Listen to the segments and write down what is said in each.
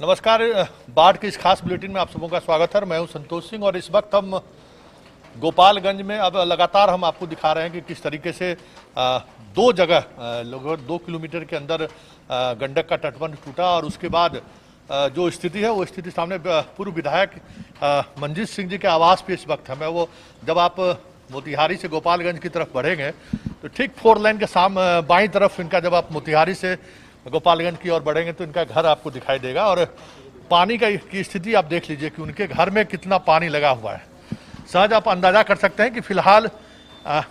नमस्कार। बाढ़ के इस खास बुलेटिन में आप सबों का स्वागत है। मैं हूं संतोष सिंह और इस वक्त हम गोपालगंज में अब लगातार हम आपको दिखा रहे हैं कि किस तरीके से दो जगह लगभग 2 किलोमीटर के अंदर गंडक का तटबंध टूटा और उसके बाद जो स्थिति है वो स्थिति सामने पूर्व विधायक मंजीत सिंह जी के आवास पे इस वक्त है। मैं वो जब आप मोतिहारी से गोपालगंज की तरफ बढ़ेंगे तो ठीक 4 लाइन के बाईं तरफ इनका, जब आप मोतिहारी से गोपालगंज की ओर बढ़ेंगे तो इनका घर आपको दिखाई देगा और पानी की स्थिति आप देख लीजिए कि उनके घर में कितना पानी लगा हुआ है। सहज आप अंदाजा कर सकते हैं कि फिलहाल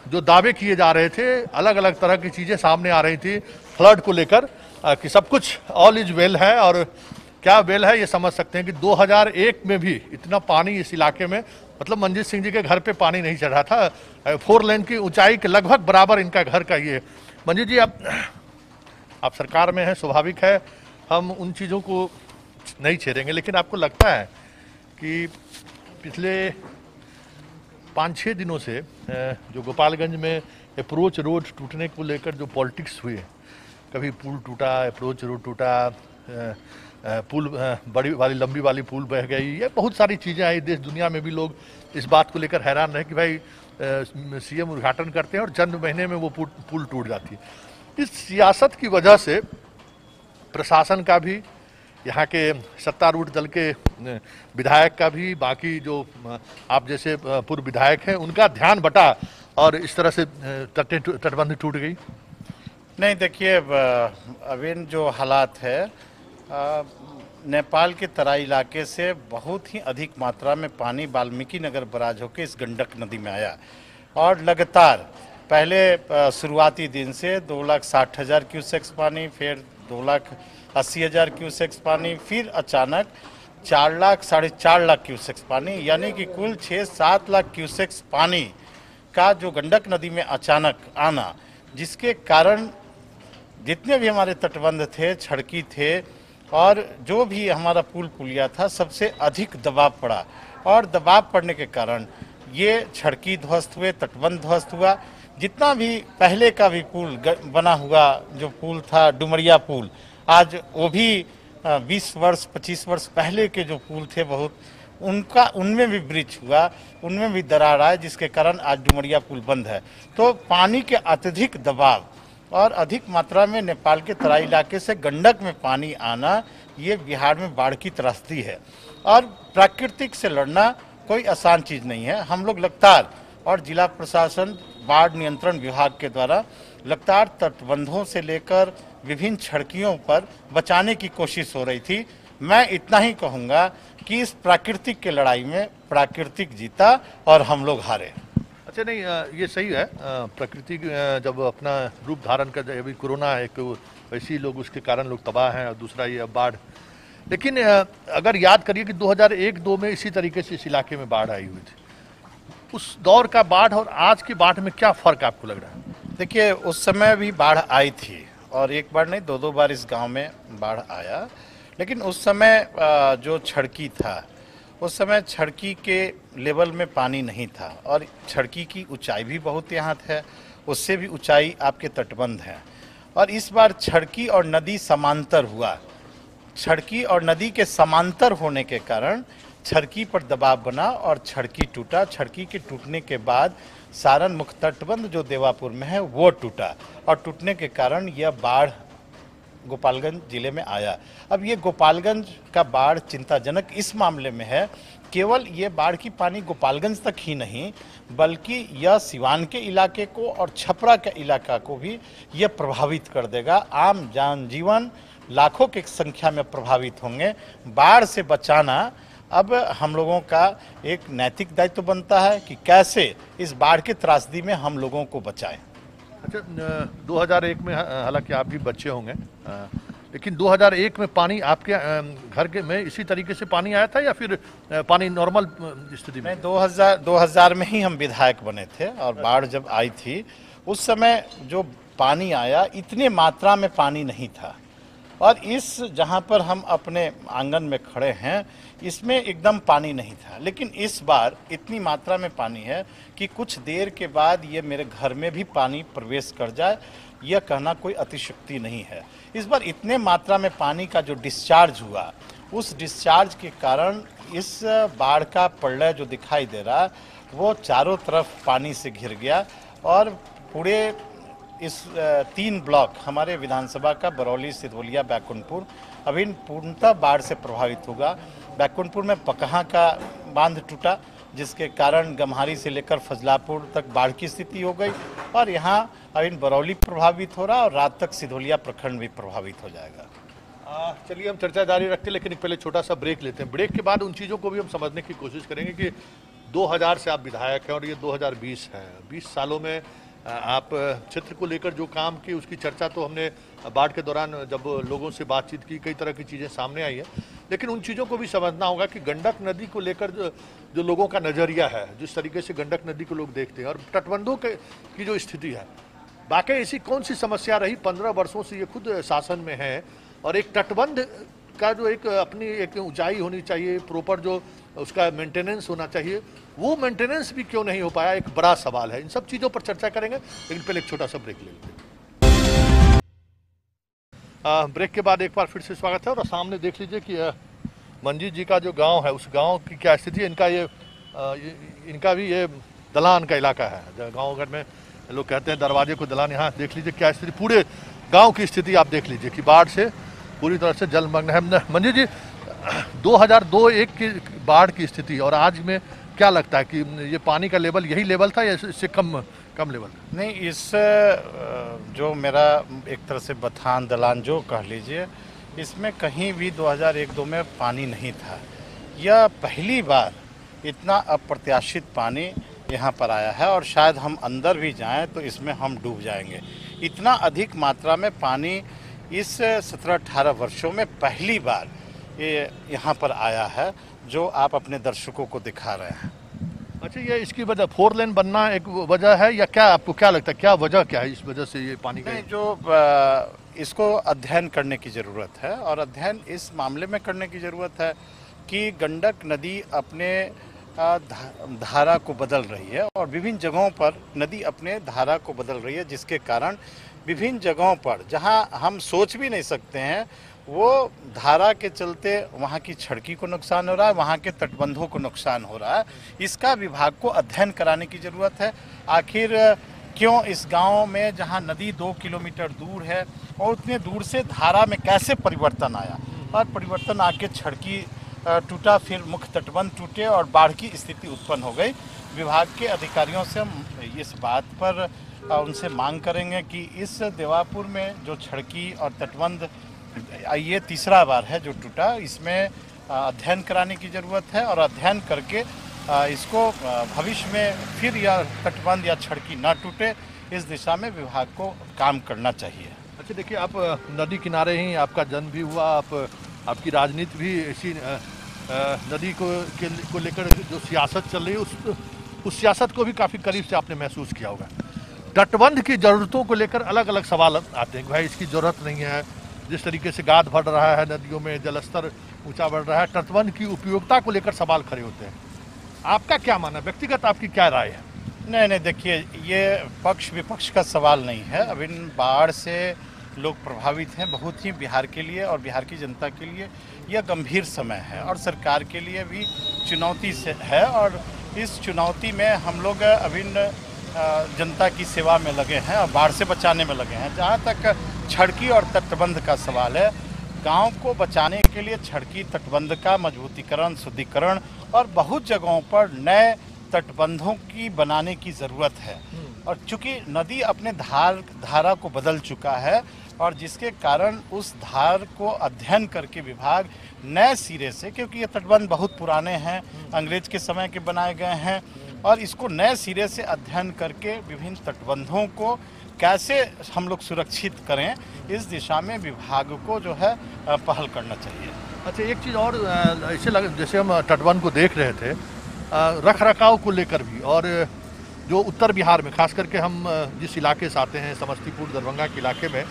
जो दावे किए जा रहे थे, अलग अलग तरह की चीज़ें सामने आ रही थी फ्लड को लेकर कि सब कुछ ऑल इज वेल है। और क्या वेल है ये समझ सकते हैं कि 2001 में भी इतना पानी इस इलाके में, मतलब मंजीत सिंह जी के घर पे पानी नहीं चढ़ा था। 4 लाइन की ऊंचाई के लगभग बराबर इनका घर का ये। मंजीत जी, आप सरकार में हैं, स्वाभाविक है हम उन चीज़ों को नहीं छेड़ेंगे, लेकिन आपको लगता है कि पिछले 5-6 दिनों से जो गोपालगंज में अप्रोच रोड टूटने को लेकर जो पॉलिटिक्स हुई है, कभी पुल टूटा, अप्रोच रोड टूटा, पुल बड़ी वाली लंबी वाली पुल बह गई, ये बहुत सारी चीज़ें आई। देश दुनिया में भी लोग इस बात को लेकर हैरान रहे कि भाई सीएम उद्घाटन करते हैं और चंद महीने में वो पुल टूट जाती है। इस सियासत की वजह से प्रशासन का भी, यहाँ के सत्तारूढ़ दल के विधायक का भी, बाकी जो आप जैसे पूर्व विधायक हैं उनका ध्यान बटा और इस तरह से तटबंध टूट गई। नहीं, देखिए, अभी जो हालात है, नेपाल के तराई इलाके से बहुत ही अधिक मात्रा में पानी वाल्मीकि नगर बराज होकर इस गंडक नदी में आया और लगातार पहले शुरुआती दिन से 2,60,000 क्यूसेक्स पानी, फिर 2,80,000 क्यूसेक्स पानी, फिर अचानक 4 लाख, 4.5 लाख क्यूसेक्स पानी, यानी कि कुल 6-7 लाख क्यूसेक्स पानी का जो गंडक नदी में अचानक आना, जिसके कारण जितने भी हमारे तटबंध थे, सड़की थे और जो भी हमारा पुल पुलिया था, सबसे अधिक दबाव पड़ा और दबाव पड़ने के कारण ये सड़की ध्वस्त हुए, तटबंध ध्वस्त हुआ। जितना भी पहले का भी पुल बना हुआ जो पुल था, डुमरिया पुल, आज वो भी 20 वर्ष 25 वर्ष पहले के जो पुल थे बहुत, उनमें भी ब्रिज हुआ, उनमें भी दरार आए, जिसके कारण आज डुमरिया पुल बंद है। तो पानी के अत्यधिक दबाव और अधिक मात्रा में नेपाल के तराई इलाके से गंडक में पानी आना, ये बिहार में बाढ़ की त्रासदी है और प्राकृतिक से लड़ना कोई आसान चीज़ नहीं है। हम लोग लगातार और जिला प्रशासन, बाढ़ नियंत्रण विभाग के द्वारा लगातार तटबंधों से लेकर विभिन्न सड़कियों पर बचाने की कोशिश हो रही थी। मैं इतना ही कहूँगा कि इस प्राकृतिक के लड़ाई में प्राकृतिक जीता और हम लोग हारे। अच्छा, नहीं, ये सही है। प्रकृति जब अपना रूप धारण कर जाए, अभी कोरोना है कि वैसे ही लोग, उसके कारण लोग तबाह हैं और दूसरा ये बाढ़। लेकिन अगर याद करिए कि 2001-2 में इसी तरीके से इस इलाके में बाढ़ आई हुई थी, उस दौर का बाढ़ और आज की बाढ़ में क्या फर्क आपको लग रहा है? देखिए, उस समय भी बाढ़ आई थी और एक बार नहीं, 2-2 बार इस गांव में बाढ़ आया, लेकिन उस समय जो सड़की था, उस समय सड़की के लेवल में पानी नहीं था और सड़की की ऊंचाई भी बहुत यहाँ है, उससे भी ऊंचाई आपके तटबंध है। और इस बार सड़की और नदी समांतर हुआ, सड़की और नदी के समांतर होने के कारण सड़की पर दबाव बना और सड़की टूटा। सड़की के टूटने के बाद सारण मुख्य तटबंध जो देवापुर में है वो टूटा और टूटने के कारण यह बाढ़ गोपालगंज जिले में आया। अब ये गोपालगंज का बाढ़ चिंताजनक इस मामले में है, केवल ये बाढ़ की पानी गोपालगंज तक ही नहीं बल्कि यह सिवान के इलाके को और छपरा के इलाका को भी यह प्रभावित कर देगा। आम जनजीवन लाखों की संख्या में प्रभावित होंगे। बाढ़ से बचाना अब हम लोगों का एक नैतिक दायित्व बनता है कि कैसे इस बाढ़ की त्रासदी में हम लोगों को बचाएं। अच्छा, 2001 में हालांकि आप भी बच्चे होंगे, लेकिन 2001 में पानी आपके घर के में इसी तरीके से पानी आया था या फिर पानी नॉर्मल स्थिति में? 2000 में ही हम विधायक बने थे और बाढ़ जब आई थी उस समय जो पानी आया, इतने मात्रा में पानी नहीं था और इस जहाँ पर हम अपने आंगन में खड़े हैं इसमें एकदम पानी नहीं था। लेकिन इस बार इतनी मात्रा में पानी है कि कुछ देर के बाद ये मेरे घर में भी पानी प्रवेश कर जाए, यह कहना कोई अतिशयोक्ति नहीं है। इस बार इतने मात्रा में पानी का जो डिस्चार्ज हुआ उस डिस्चार्ज के कारण इस बाढ़ का प्रलय जो दिखाई दे रहा है वो चारों तरफ पानी से घिर गया और पूरे इस 3 ब्लॉक हमारे विधानसभा का बरौली, सिधोलिया, बैकुंठपुर अभी पूर्णतः बाढ़ से प्रभावित होगा। बैकुंठपुर में पकहा का बांध टूटा जिसके कारण गम्हारी से लेकर फजलापुर तक बाढ़ की स्थिति हो गई और यहाँ अभी बरौली प्रभावित हो रहा और रात तक सिधोलिया प्रखंड भी प्रभावित हो जाएगा। चलिए हम चर्चा जारी रखते हैं, लेकिन पहले छोटा सा ब्रेक लेते हैं। ब्रेक के बाद उन चीज़ों को भी हम समझने की कोशिश करेंगे कि 2000 से आप विधायक हैं और ये 2020 है। 20 सालों में आप क्षेत्र को लेकर जो काम की उसकी चर्चा तो हमने बाढ़ के दौरान जब लोगों से बातचीत की कई तरह की चीज़ें सामने आई हैं, लेकिन उन चीज़ों को भी समझना होगा कि गंडक नदी को लेकर जो लोगों का नज़रिया है, जिस तरीके से गंडक नदी को लोग देखते हैं और तटबंधों की जो स्थिति है, वाकई ऐसी कौन सी समस्या रही 15 वर्षों से ये खुद शासन में है और एक तटबंध का जो एक अपनी एक ऊंचाई होनी चाहिए, प्रॉपर जो उसका मेंटेनेंस होना चाहिए, वो मेंटेनेंस भी क्यों नहीं हो पाया, एक बड़ा सवाल है। इन सब चीज़ों पर चर्चा करेंगे, लेकिन पहले एक छोटा सा ब्रेक ले लेते हैं। ब्रेक के बाद एक बार फिर से स्वागत है और सामने देख लीजिए कि मंजीत जी का जो गांव है उस गांव की क्या स्थिति है। इनका भी ये दलान का इलाका है, गाँव घर में लोग कहते हैं दरवाजे को दलान। यहाँ देख लीजिए क्या स्थिति, पूरे गाँव की स्थिति आप देख लीजिए कि बाढ़ से पूरी तरह से जलमग्न है। मंजीत जी, 2002-01 की बाढ़ की स्थिति और आज में क्या लगता है कि ये पानी का लेवल यही लेवल था या इससे कम लेवल? नहीं, इस जो मेरा एक तरह से बथान दलान जो कह लीजिए, इसमें कहीं भी 2001-02 में पानी नहीं था। यह पहली बार इतना अप्रत्याशित पानी यहाँ पर आया है और शायद हम अंदर भी जाएं तो इसमें हम डूब जाएंगे। इतना अधिक मात्रा में पानी इस 17-18 वर्षों में पहली बार ये यहाँ पर आया है, जो आप अपने दर्शकों को दिखा रहे हैं। अच्छा, ये इसकी वजह 4 लेन बनना एक वजह है या क्या, आपको क्या लगता है क्या वजह क्या है इस वजह से ये पानी का? जो इसको अध्ययन करने की ज़रूरत है और अध्ययन इस मामले में करने की ज़रूरत है कि गंडक नदी अपने धारा को बदल रही है और विभिन्न जगहों पर नदी अपने धारा को बदल रही है, जिसके कारण विभिन्न जगहों पर जहां हम सोच भी नहीं सकते हैं वो धारा के चलते वहां की सड़की को नुकसान हो रहा है, वहां के तटबंधों को नुकसान हो रहा है। इसका विभाग को अध्ययन कराने की ज़रूरत है। आखिर क्यों इस गांव में जहां नदी 2 किलोमीटर दूर है और उतने दूर से धारा में कैसे परिवर्तन आया और परिवर्तन आके सड़की टूटा, फिर मुख्य तटबंध टूटे और बाढ़ की स्थिति उत्पन्न हो गई। विभाग के अधिकारियों से हम इस बात पर उनसे मांग करेंगे कि इस देवापुर में जो सड़की और तटबंध ये तीसरा बार है जो टूटा, इसमें अध्ययन कराने की ज़रूरत है और अध्ययन करके इसको भविष्य में फिर या तटबंध या सड़की ना टूटे इस दिशा में विभाग को काम करना चाहिए। अच्छा, देखिए आप नदी किनारे ही आपका जन्म भी हुआ, आपकी राजनीति भी इसी नदी को लेकर जो सियासत चल रही है उस सियासत को भी काफ़ी करीब से आपने महसूस किया होगा। तटबंध की ज़रूरतों को लेकर अलग अलग सवाल आते हैं, भाई इसकी ज़रूरत नहीं है, जिस तरीके से गाद बढ़ रहा है, नदियों में जलस्तर ऊंचा बढ़ रहा है, तटबंध की उपयोगिता को लेकर सवाल खड़े होते हैं। आपका क्या मानना है, व्यक्तिगत आपकी क्या राय है? नहीं, देखिए, ये पक्ष विपक्ष का सवाल नहीं है। अब इन बाढ़ से लोग प्रभावित हैं, बहुत ही बिहार के लिए और बिहार की जनता के लिए यह गंभीर समय है और सरकार के लिए भी चुनौती से है और इस चुनौती में हम लोग अभी जनता की सेवा में लगे हैं और बाढ़ से बचाने में लगे हैं। जहाँ तक सड़की और तटबंध का सवाल है, गांव को बचाने के लिए सड़की तटबंध का मजबूतीकरण, शुद्धिकरण और बहुत जगहों पर नए तटबंधों की बनाने की ज़रूरत है। और चूंकि नदी अपने धारा को बदल चुका है और जिसके कारण उस धार को अध्ययन करके विभाग नए सिरे से, क्योंकि ये तटबंध बहुत पुराने हैं, अंग्रेज के समय के बनाए गए हैं, और इसको नए सिरे से अध्ययन करके विभिन्न तटबंधों को कैसे हम लोग सुरक्षित करें, इस दिशा में विभाग को जो है पहल करना चाहिए। अच्छा, एक चीज़ और ऐसे लगे, जैसे हम तटबंध को देख रहे थे, रख रखाव को लेकर भी, और जो उत्तर बिहार में खास करके हम जिस इलाके से आते हैं, समस्तीपुर दरभंगा के इलाके में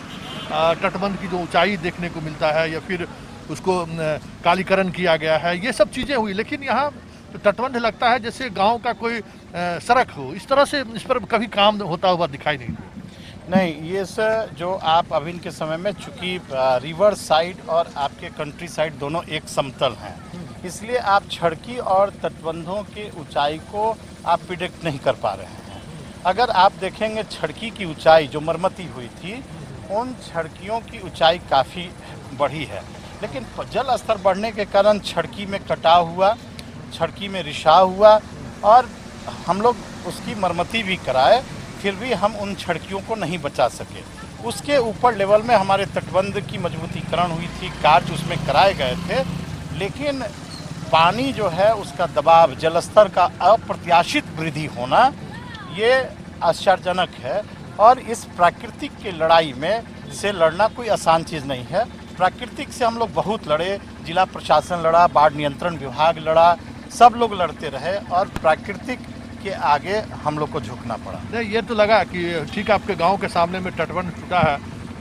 तटबंध की जो ऊंचाई देखने को मिलता है या फिर उसको कालीकरण किया गया है, ये सब चीज़ें हुई, लेकिन यहाँ तटबंध लगता है जैसे गांव का कोई सड़क हो, इस तरह से इस पर कभी काम होता हुआ दिखाई नहीं दिया। नहीं, ये सर जो आप अभी के समय में चूंकि रिवर साइड और आपके कंट्री साइड दोनों एक समतल हैं, इसलिए आप छड़की और तटबंधों की ऊंचाई को आप प्रिडिक्ट नहीं कर पा रहे हैं। अगर आप देखेंगे छड़की की ऊंचाई जो मरम्मती हुई थी, उन छड़कियों की ऊंचाई काफ़ी बढ़ी है, लेकिन जल स्तर बढ़ने के कारण छड़की में कटाव हुआ, छड़की में रिसाव हुआ और हम लोग उसकी मरम्मती भी कराए, फिर भी हम उन छड़कियों को नहीं बचा सके। उसके ऊपर लेवल में हमारे तटबंध की मजबूतीकरण हुई थी, कार्य उसमें कराए गए थे, लेकिन पानी जो है उसका दबाव, जलस्तर का अप्रत्याशित वृद्धि होना ये आश्चर्यजनक है। और इस प्राकृतिक की लड़ाई में से लड़ना कोई आसान चीज़ नहीं है। प्राकृतिक से हम लोग बहुत लड़े, जिला प्रशासन लड़ा, बाढ़ नियंत्रण विभाग लड़ा, सब लोग लड़ते रहे और प्राकृतिक के आगे हम लोग को झुकना पड़ा। नहीं, ये तो लगा कि ठीक आपके गांव के सामने में तटबंध टूटा है,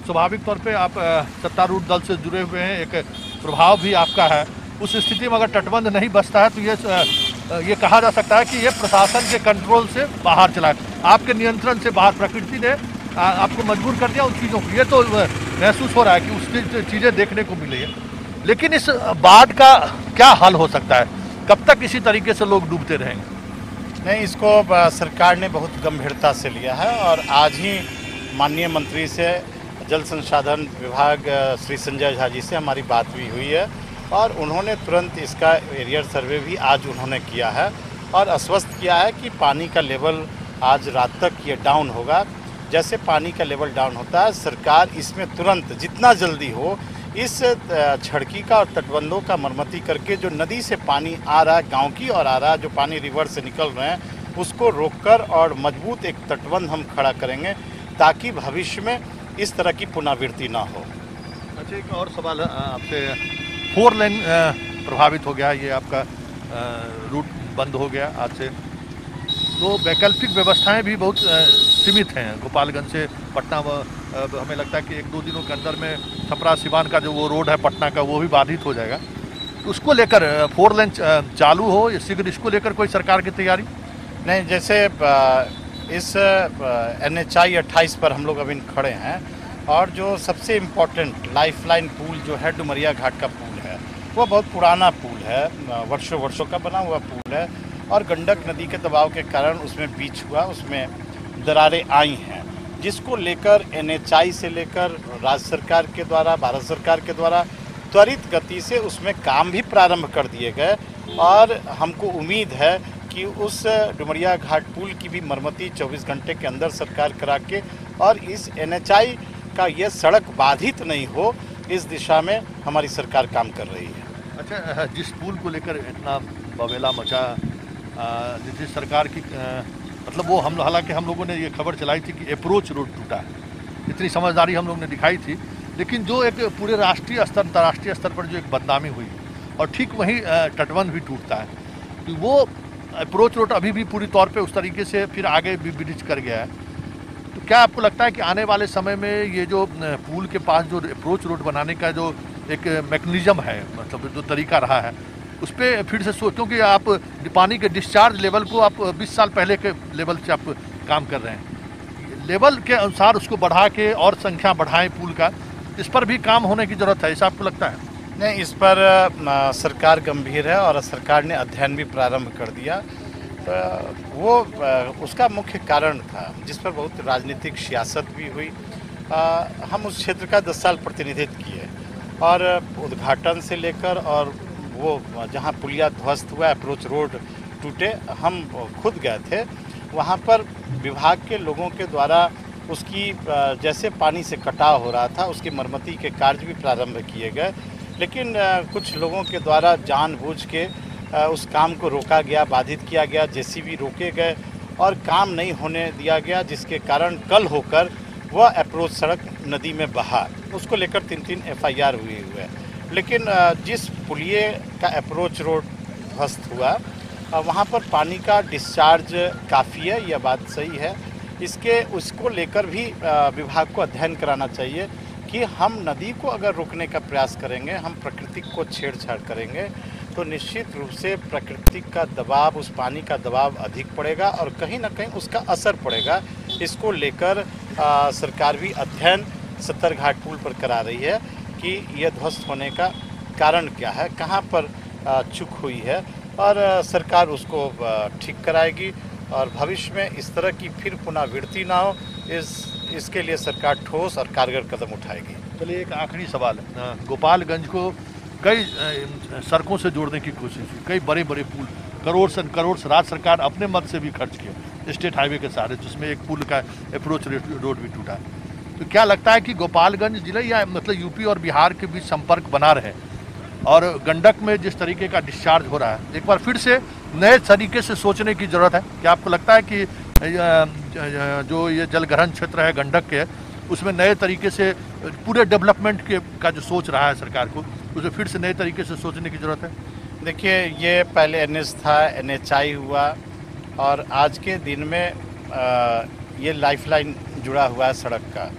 स्वाभाविक तौर पे आप सत्तारूढ़ दल से जुड़े हुए हैं, एक प्रभाव भी आपका है। उस स्थिति में अगर तटबंध नहीं बचता है तो ये कहा जा सकता है कि ये प्रशासन के कंट्रोल से बाहर चला, आपके नियंत्रण से बाहर प्रकृति ने आपको मजबूर कर दिया उन चीज़ों को। ये तो महसूस हो रहा है कि उसकी चीज़ें देखने को मिली है। लेकिन इस बाढ़ का क्या हल हो सकता है? कब तक इसी तरीके से लोग डूबते रहेंगे? नहीं, इसको सरकार ने बहुत गंभीरता से लिया है और आज ही माननीय मंत्री से, जल संसाधन विभाग श्री संजय झा जी से हमारी बात भी हुई है और उन्होंने तुरंत इसका एरियर सर्वे भी आज उन्होंने किया है और आश्वस्त किया है कि पानी का लेवल आज रात तक ये डाउन होगा। जैसे पानी का लेवल डाउन होता है, सरकार इसमें तुरंत जितना जल्दी हो इस छड़की का और तटबंधों का मरम्मती करके जो नदी से पानी आ रहा है गांव की और आ रहा है, जो पानी रिवर से निकल रहे हैं, उसको रोककर और मजबूत एक तटबंध हम खड़ा करेंगे ताकि भविष्य में इस तरह की पुनरावृत्ति ना हो। अच्छा, एक और सवाल है आपसे। 4 लेन प्रभावित हो गया, ये आपका रूट बंद हो गया आज से, तो वैकल्पिक व्यवस्थाएं भी बहुत सीमित हैं। गोपालगंज से पटना हमें लगता है कि 1-2 दिनों के अंदर में छपरा सिवान का जो वो रोड है पटना का, वो भी बाधित हो जाएगा। उसको लेकर 4 लेन चालू हो या शीघ्र, इसको लेकर कोई सरकार की तैयारी? नहीं, जैसे इस NHI 28 पर हम लोग अभी खड़े हैं और जो सबसे इम्पोर्टेंट लाइफलाइन पुल जो है डुमरिया घाट का पुल है, वो बहुत पुराना पुल है, वर्षों का बना हुआ पुल है और गंडक नदी के दबाव के कारण उसमें बीच हुआ, उसमें दरारें आई हैं, जिसको लेकर NHI से लेकर राज्य सरकार के द्वारा, भारत सरकार के द्वारा त्वरित गति से उसमें काम भी प्रारंभ कर दिए गए और हमको उम्मीद है कि उस डुमरिया घाट पुल की भी मरम्मती 24 घंटे के अंदर सरकार करा के और इस NHI का ये सड़क बाधित नहीं हो, इस दिशा में हमारी सरकार काम कर रही है। अच्छा, जिस पुल को लेकर इतना बवेला मचा, जिस सरकार की मतलब वो हालांकि हम लोगों ने ये खबर चलाई थी कि अप्रोच रोड टूटा है, इतनी समझदारी हम लोग ने दिखाई थी, लेकिन जो एक पूरे राष्ट्रीय स्तर, अंतर्राष्ट्रीय स्तर पर जो एक बदनामी हुई और ठीक वहीं तटबंध भी टूटता है, तो वो अप्रोच रोड अभी भी पूरी तौर पे उस तरीके से फिर आगे भी ब्रिज कर गया है। तो क्या आपको लगता है कि आने वाले समय में ये जो पुल के पास जो अप्रोच रोड बनाने का जो एक मैकेनिज्म है, मतलब जो तरीका रहा है, उस पर फिर से क्योंकि आप पानी के डिस्चार्ज लेवल को आप 20 साल पहले के लेवल से आप काम कर रहे हैं, लेवल के अनुसार उसको बढ़ा के और संख्या बढ़ाएं पुल का, इस पर भी काम होने की ज़रूरत है, ऐसा आपको लगता है? नहीं, इस पर सरकार गंभीर है और सरकार ने अध्ययन भी प्रारंभ कर दिया। तो वो उसका मुख्य कारण था जिस पर बहुत राजनीतिक सियासत भी हुई। हम उस क्षेत्र का 10 साल प्रतिनिधित्व किए और उद्घाटन से लेकर और वो जहाँ पुलिया ध्वस्त हुआ, अप्रोच रोड टूटे, हम खुद गए थे वहाँ पर। विभाग के लोगों के द्वारा उसकी जैसे पानी से कटाव हो रहा था उसकी मरम्मती के कार्य भी प्रारंभ किए गए, लेकिन कुछ लोगों के द्वारा जानबूझ के उस काम को रोका गया, बाधित किया गया, JCB रोके गए और काम नहीं होने दिया गया, जिसके कारण कल होकर वह अप्रोच सड़क नदी में बहा। उसको लेकर 3-3 FIR हुए हुए। लेकिन जिस पुलिये का अप्रोच रोड ध्वस्त हुआ वहाँ पर पानी का डिस्चार्ज काफ़ी है, यह बात सही है। उसको लेकर भी विभाग को अध्ययन कराना चाहिए कि हम नदी को अगर रोकने का प्रयास करेंगे, हम प्रकृति को छेड़छाड़ करेंगे, तो निश्चित रूप से प्रकृति का दबाव, उस पानी का दबाव अधिक पड़ेगा और कहीं ना कहीं उसका असर पड़ेगा। इसको लेकर सरकार भी अध्ययन सत्तरघाट पुल पर करा रही है कि यह ध्वस्त होने का कारण क्या है, कहाँ पर चूक हुई है, और सरकार उसको ठीक कराएगी और भविष्य में इस तरह की फिर पुनरावृत्ति ना हो, इसके लिए सरकार ठोस और कारगर कदम उठाएगी। चलिए एक आखिरी सवाल है। गोपालगंज को कई सड़कों से जोड़ने की कोशिश हुई, कई बड़े बड़े पुल करोड़ से राज्य सरकार अपने मद से भी खर्च किया स्टेट हाईवे के सहारे, जिसमें एक पुल का अप्रोच रोड भी टूटा। तो क्या लगता है कि गोपालगंज जिले या मतलब यूपी और बिहार के बीच संपर्क बना रहे और गंडक में जिस तरीके का डिस्चार्ज हो रहा है, एक बार फिर से नए तरीके से सोचने की जरूरत है? क्या आपको लगता है कि जो ये जलग्रहण क्षेत्र है गंडक के, उसमें नए तरीके से पूरे डेवलपमेंट का जो सोच रहा है सरकार को, उसे फिर से नए तरीके से सोचने की जरूरत है? देखिए, ये पहले एनएच था, एनएचआई हुआ, और आज के दिन में ये लाइफलाइन जुड़ा हुआ है सड़क का,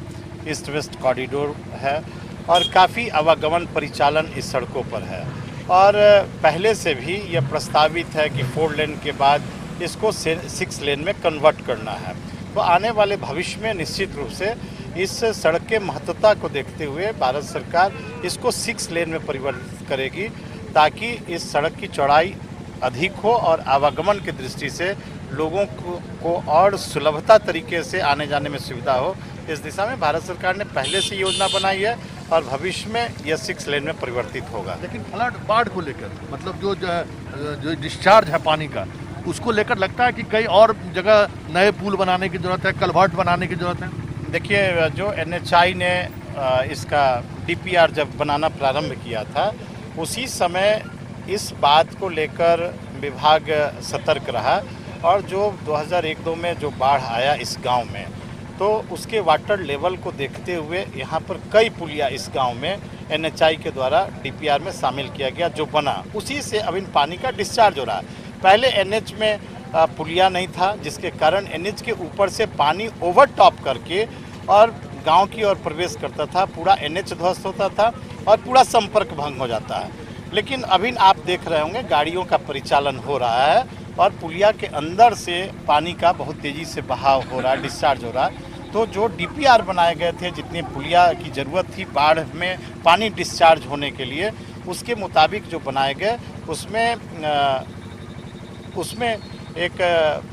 ईस्ट वेस्ट कॉरिडोर है और काफ़ी आवागमन परिचालन इस सड़कों पर है। और पहले से भी यह प्रस्तावित है कि 4 लेन के बाद इसको 6 लेन में कन्वर्ट करना है। तो आने वाले भविष्य में निश्चित रूप से इस सड़क के महत्वता को देखते हुए भारत सरकार इसको 6 लेन में परिवर्तित करेगी, ताकि इस सड़क की चौड़ाई अधिक हो और आवागमन की दृष्टि से लोगों को और सुलभता तरीके से आने जाने में सुविधा हो। इस दिशा में भारत सरकार ने पहले से योजना बनाई है और भविष्य में यह 6 लेन में परिवर्तित होगा। लेकिन फ्लड बाढ़ को लेकर, मतलब जो डिस्चार्ज है पानी का, उसको लेकर लगता है कि कई और जगह नए पुल बनाने की जरूरत है, कल्वर्ट बनाने की जरूरत है? देखिए, जो एनएचआई ने इसका डीपीआर जब बनाना प्रारंभ किया था, उसी समय इस बात को लेकर विभाग सतर्क रहा और जो 2001-2 में जो बाढ़ आया इस गांव में, तो उसके वाटर लेवल को देखते हुए यहाँ पर कई पुलिया इस गांव में एनएचआई के द्वारा डीपीआर में शामिल किया गया, जो बना उसी से अब इन पानी का डिस्चार्ज हो रहा है। पहले एनएच में पुलिया नहीं था, जिसके कारण एनएच के ऊपर से पानी ओवर टॉप करके और गांव की ओर प्रवेश करता था, पूरा एनएच ध्वस्त होता था और पूरा संपर्क भंग हो जाता है। लेकिन अभी आप देख रहे होंगे गाड़ियों का परिचालन हो रहा है और पुलिया के अंदर से पानी का बहुत तेज़ी से बहाव हो रहा है, डिस्चार्ज हो रहा है। तो जो डीपीआर बनाए गए थे, जितनी पुलिया की ज़रूरत थी बाढ़ में पानी डिस्चार्ज होने के लिए, उसके मुताबिक जो बनाए गए उसमें एक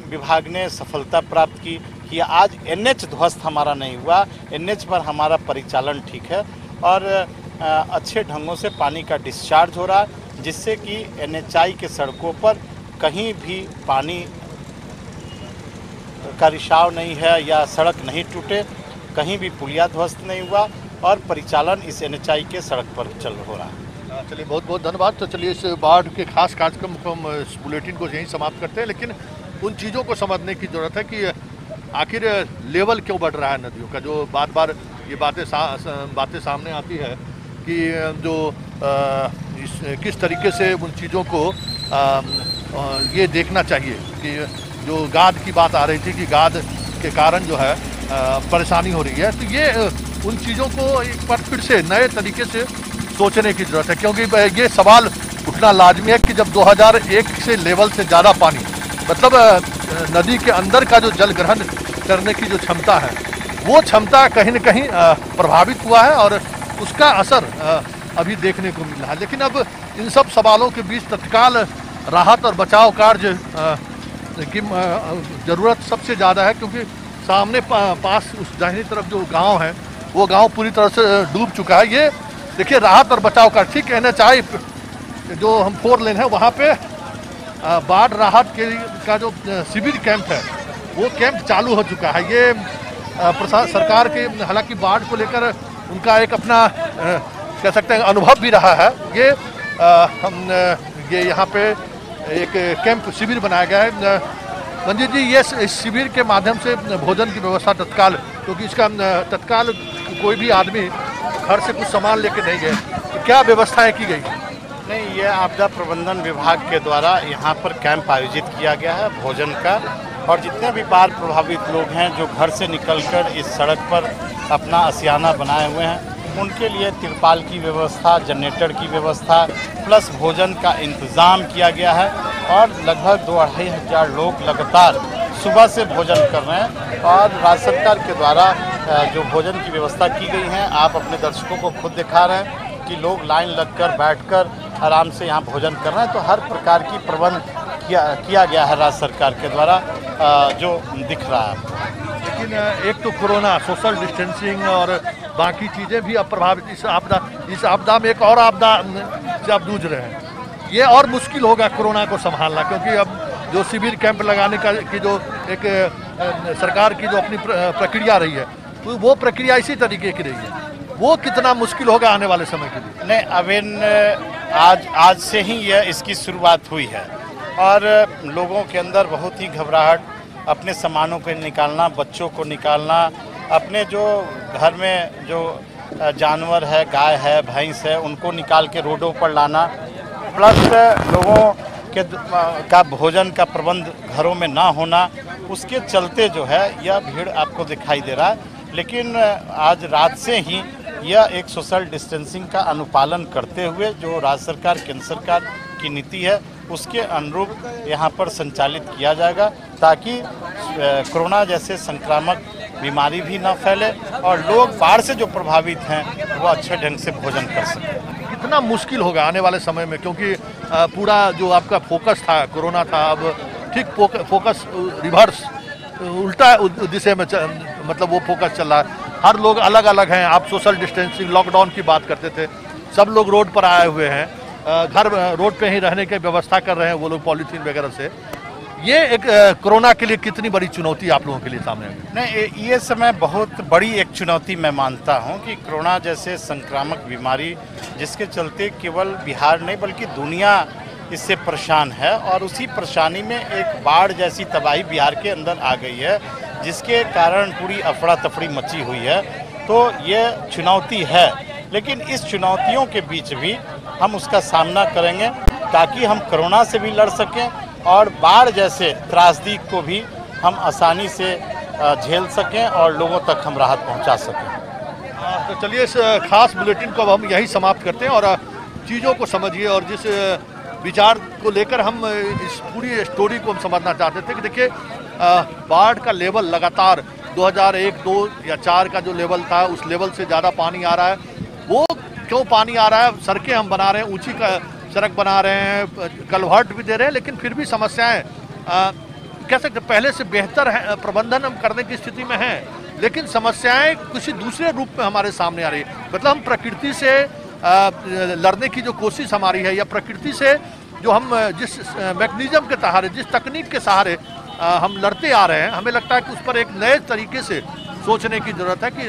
विभाग ने सफलता प्राप्त की कि आज एनएच ध्वस्त हमारा नहीं हुआ, एनएच पर हमारा परिचालन ठीक है और अच्छे ढंगों से पानी का डिस्चार्ज हो रहा है, जिससे कि एनएचआई के सड़कों पर कहीं भी पानी का रिसाव नहीं है या सड़क नहीं टूटे, कहीं भी पुलिया ध्वस्त नहीं हुआ और परिचालन इस एनएचआई के सड़क पर चल हो रहा है। चलिए बहुत बहुत धन्यवाद। तो चलिए इस बाढ़ के खास कार्यक्रम को हम इस बुलेटिन को यहीं समाप्त करते हैं, लेकिन उन चीज़ों को समझने की ज़रूरत है कि आखिर लेवल क्यों बढ़ रहा है नदियों का। जो बार बार ये बातें सामने आती है कि जो किस तरीके से उन चीज़ों को ये देखना चाहिए कि जो गाद की बात आ रही थी कि गाद के कारण जो है परेशानी हो रही है, तो ये उन चीज़ों को एक बार फिर से नए तरीके से सोचने की ज़रूरत है, क्योंकि ये सवाल उठना लाजमी है कि जब 2001 से लेवल से ज़्यादा पानी, मतलब नदी के अंदर का जो जल ग्रहण करने की जो क्षमता है, वो क्षमता कहीं न कहीं प्रभावित हुआ है और उसका असर अभी देखने को मिल रहा है। लेकिन अब इन सब सवालों के बीच तत्काल राहत और बचाव कार्य की ज़रूरत सबसे ज़्यादा है, क्योंकि सामने पास उस दाहिनी तरफ जो गांव है, वो गांव पूरी तरह से डूब चुका है। ये देखिए राहत और बचाव का ठीक एनएचआई जो हम 4 लेन है, वहाँ पे बाढ़ राहत का जो शिविर कैंप है, वो कैंप चालू हो चुका है। ये सरकार के हालांकि बाढ़ को लेकर उनका एक अपना कह सकते हैं अनुभव भी रहा है। ये यहाँ पे एक कैंप शिविर बनाया गया है। मंजीत जी, ये इस शिविर के माध्यम से भोजन की व्यवस्था तत्काल, क्योंकि इसका तत्काल कोई भी आदमी घर से कुछ सामान लेके नहीं गए, तो क्या व्यवस्थाएं की गई? नहीं, ये आपदा प्रबंधन विभाग के द्वारा यहाँ पर कैंप आयोजित किया गया है भोजन का, और जितने भी बाढ़ प्रभावित लोग हैं जो घर से निकलकर इस सड़क पर अपना आशियाना बनाए हुए हैं, उनके लिए तिरपाल की व्यवस्था, जनरेटर की व्यवस्था प्लस भोजन का इंतज़ाम किया गया है और लगभग 2-2.5 हज़ार लोग लगातार सुबह से भोजन कर रहे हैं। और राज्य सरकार के द्वारा जो भोजन की व्यवस्था की गई है, आप अपने दर्शकों को खुद दिखा रहे हैं कि लोग लाइन लगकर बैठकर आराम से यहाँ भोजन कर रहे हैं। तो हर प्रकार की प्रबंध किया गया है राज्य सरकार के द्वारा, जो दिख रहा है। लेकिन एक तो कोरोना, सोशल डिस्टेंसिंग और बाकी चीज़ें भी अब प्रभावित, इस आपदा में एक और आपदा से आप जूझ रहे हैं। ये और मुश्किल होगा कोरोना को संभालना, क्योंकि अब जो शिविर कैंप लगाने का की जो एक सरकार की जो अपनी प्रक्रिया रही है, तो वो प्रक्रिया इसी तरीके की रही है। वो कितना मुश्किल होगा आने वाले समय के लिए? नहीं, अभी आज से ही यह इसकी शुरुआत हुई है और लोगों के अंदर बहुत ही घबराहट, अपने सामानों को निकालना, बच्चों को निकालना, अपने जो घर में जो जानवर है, गाय है, भैंस है, उनको निकाल के रोडों पर लाना, प्लस लोगों के का भोजन का प्रबंध घरों में ना होना, उसके चलते जो है यह भीड़ आपको दिखाई दे रहा है। लेकिन आज रात से ही यह एक सोशल डिस्टेंसिंग का अनुपालन करते हुए जो राज्य सरकार, केंद्र सरकार की नीति है, उसके अनुरूप यहाँ पर संचालित किया जाएगा, ताकि कोरोना जैसे संक्रामक बीमारी भी ना फैले और लोग बाढ़ से जो प्रभावित हैं वो अच्छे ढंग से भोजन कर सकें। कितना मुश्किल होगा आने वाले समय में, क्योंकि पूरा जो आपका फोकस था कोरोना था, अब ठीक फोकस रिवर्स, उल्टा दिशा में मतलब वो फोकस चल रहा है। हर लोग अलग अलग हैं। आप सोशल डिस्टेंसिंग, लॉकडाउन की बात करते थे, सब लोग रोड पर आए हुए हैं, घर रोड पे ही रहने की व्यवस्था कर रहे हैं वो लोग पॉलीथीन वगैरह से। ये एक कोरोना के लिए कितनी बड़ी चुनौती आप लोगों के लिए सामने आई? नहीं, ये समय बहुत बड़ी एक चुनौती मैं मानता हूं कि कोरोना जैसे संक्रामक बीमारी, जिसके चलते केवल बिहार नहीं बल्कि दुनिया इससे परेशान है, और उसी परेशानी में एक बाढ़ जैसी तबाही बिहार के अंदर आ गई है, जिसके कारण पूरी अफरा तफड़ी मची हुई है। तो ये चुनौती है, लेकिन इस चुनौतियों के बीच भी हम उसका सामना करेंगे, ताकि हम कोरोना से भी लड़ सकें और बाढ़ जैसे त्रासदी को भी हम आसानी से झेल सकें और लोगों तक हम राहत पहुंचा सकें। तो चलिए, इस खास बुलेटिन को अब हम यही समाप्त करते हैं और चीज़ों को समझिए, और जिस विचार को लेकर हम इस पूरी स्टोरी को हम समझना चाहते थे कि देखिए, बाढ़ का लेवल लगातार 2001, 2 या 4 का जो लेवल था, उस लेवल से ज़्यादा पानी आ रहा है। वो क्यों पानी आ रहा है? सड़कें हम बना रहे हैं, ऊंची सड़क बना रहे हैं, कलवर्ट भी दे रहे हैं, लेकिन फिर भी समस्याएं कह सकते पहले से बेहतर है, प्रबंधन हम करने की स्थिति में हैं, लेकिन समस्याएं किसी दूसरे रूप में हमारे सामने आ रही है। मतलब हम प्रकृति से लड़ने की जो कोशिश हमारी है, या प्रकृति से जो हम जिस मैकेनिज्म के सहारे, जिस तकनीक के सहारे हम लड़ते आ रहे हैं, हमें लगता है कि उस पर एक नए तरीके से सोचने की ज़रूरत है कि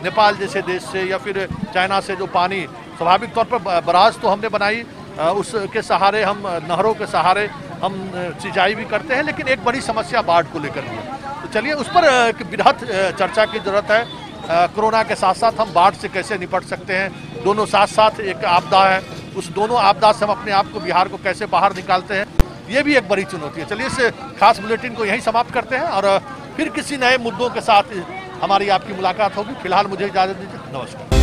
नेपाल जैसे देश से या फिर चाइना से जो पानी स्वाभाविक तौर पर बराज तो हमने बनाई, उसके सहारे हम, नहरों के सहारे हम सिंचाई भी करते हैं, लेकिन एक बड़ी समस्या बाढ़ को लेकर भी है। तो चलिए, उस पर एक बृहद चर्चा की ज़रूरत है। कोरोना के साथ साथ हम बाढ़ से कैसे निपट सकते हैं, दोनों साथ साथ एक आपदा है, उस दोनों आपदा से हम अपने आप को, बिहार को कैसे बाहर निकालते हैं, ये भी एक बड़ी चुनौती है। चलिए, इस खास बुलेटिन को यहीं समाप्त करते हैं और फिर किसी नए मुद्दों के साथ हमारी आपकी मुलाकात होगी। फिलहाल मुझे इजाज़त दीजिए, नमस्कार।